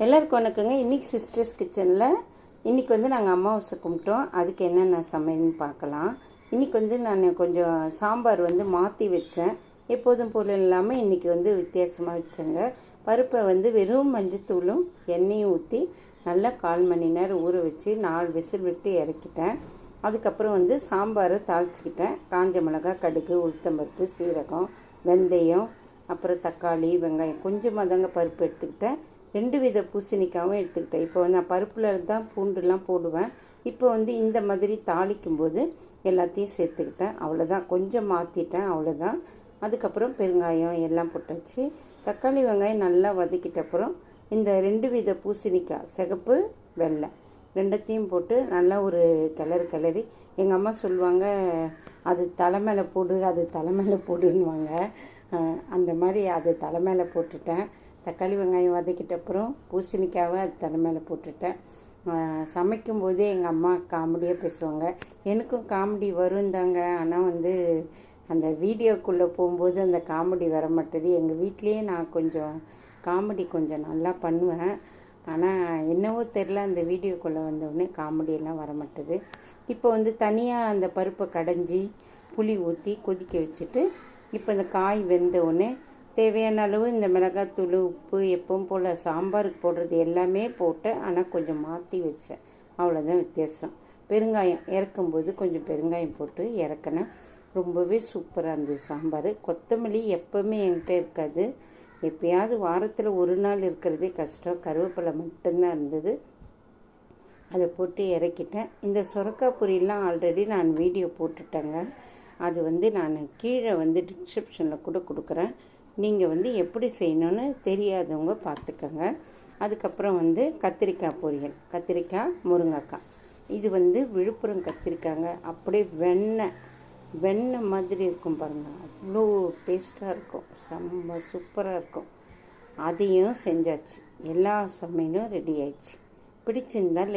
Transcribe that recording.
எல்லாருக்கும் வணக்கங்க. இன்றைக்கி சிஸ்டர்ஸ் கிச்சனில் இன்றைக்கி வந்து நாங்கள் அமாவாசை கும்பிட்டோம். அதுக்கு என்னென்ன சமையல்னு பார்க்கலாம். இன்றைக்கி வந்து நான் கொஞ்சம் சாம்பார் வந்து மாற்றி வச்சேன். எப்போதும் போல் இல்லாமல் இன்றைக்கி வந்து வித்தியாசமாக வச்சேங்க. பருப்பை வந்து வெறும் மஞ்சத்தூளும் எண்ணெயும் ஊற்றி நல்லா 1/4 மணி நேரம் ஊற வச்சு 4 விசில் விட்டு இறக்கிட்டேன். அதுக்கப்புறம் வந்து சாம்பாரை தாளிச்சிக்கிட்டேன். காஞ்ச மிளகாய், கடுகு, உளுத்தம்பருப்பு, சீரகம், வெந்தயம், அப்புறம் தக்காளி, வெங்காயம் கொஞ்சமாக தாங்க பருப்பு எடுத்துக்கிட்டேன். 2 வித பூசணிக்காவும் எடுத்துக்கிட்டேன். இப்போ வந்து நான் பருப்பில் தான் பூண்டுலாம் போடுவேன். இப்போ வந்து இந்த மாதிரி தாளிக்கும் போது எல்லாத்தையும் சேர்த்துக்கிட்டேன். அவ்வளோதான், கொஞ்சம் மாற்றிட்டேன், அவ்வளோதான். அதுக்கப்புறம் பெருங்காயம் எல்லாம் போட்டாச்சு. தக்காளி வெங்காயம் நல்லா வதக்கிட்ட அப்புறம் இந்த 2 வித பூசணிக்காய், சிகப்பு வெள்ளை, ரெண்டத்தையும் போட்டு நல்லா ஒரு கிளறி எங்கள் அம்மா சொல்லுவாங்க, அது தலை மேலே போடு, அது தலை மேலே போடுன்னுவாங்க. அந்த மாதிரி அது தலை மேலே போட்டுட்டேன். தக்காளி வெங்காயம் வதக்கிட்ட அப்புறம் பூசணிக்காவை அது தலை மேலே போட்டுட்டேன். சமைக்கும் போதே எங்கள் அம்மா காமெடியாக பேசுவாங்க. எனக்கும் காமெடி வரும் தாங்க. ஆனால் வந்து அந்த வீடியோக்குள்ளே போகும்போது அந்த காமெடி வர மாட்டேது. எங்கள் வீட்லேயே நான் கொஞ்சம் காமெடி கொஞ்சம் நல்லா பண்ணுவேன். ஆனால் என்னவோ தெரில, அந்த வீடியோக்குள்ளே வந்தோடனே காமெடியெல்லாம் வர மாட்டேது. இப்போ வந்து தனியாக அந்த பருப்பை கடைஞ்சி புளி ஊற்றி கொதிக்க வச்சுட்டு, இப்போ இந்த காய் வெந்தவுடனே தேவையான அளவு இந்த மிளகாத்தூள், உப்பு, எப்பவும் போல் சாம்பாருக்கு போடுறது எல்லாமே போட்டேன். ஆனால் கொஞ்சம் மாற்றி வச்சேன், அவ்வளோதான் வித்தியாசம். பெருங்காயம் இறக்கும்போது கொஞ்சம் பெருங்காயம் போட்டு இறக்கினேன். ரொம்பவே சூப்பராக இருந்தது சாம்பார். கொத்தமல்லி எப்போவுமே என்கிட்ட இருக்காது, எப்பயாவது வாரத்தில் ஒரு நாள் இருக்கிறதே கஷ்டம். கருவேப்பிலை மட்டும்தான் இருந்தது, அதை போட்டு இறக்கிட்டேன். இந்த சுரக்காய் பொரியெல்லாம் ஆல்ரெடி நான் வீடியோ போட்டுட்டேங்க. அது வந்து நான் கீழே வந்து டிஸ்கிரிப்ஷனில் கூட கொடுக்குறேன். நீங்கள் வந்து எப்படி செய்யணும்னு தெரியாதவங்க பார்த்துக்கோங்க. அதுக்கப்புறம் வந்து கத்திரிக்காய் பொரியல், கத்திரிக்காய், முருங்கைக்காய். இது வந்து விழுப்புரம் கத்திரிக்காய்ங்க. அப்படியே வெண்ணெய் மாதிரி இருக்கும் பாருங்கள், அவ்வளோ டேஸ்ட்டாக இருக்கும், செம்ம சூப்பராக இருக்கும். அதையும் செஞ்சாச்சு. எல்லா சமையலும் ரெடி ஆயிடுச்சு. பிடிச்சிருந்தால் லைக்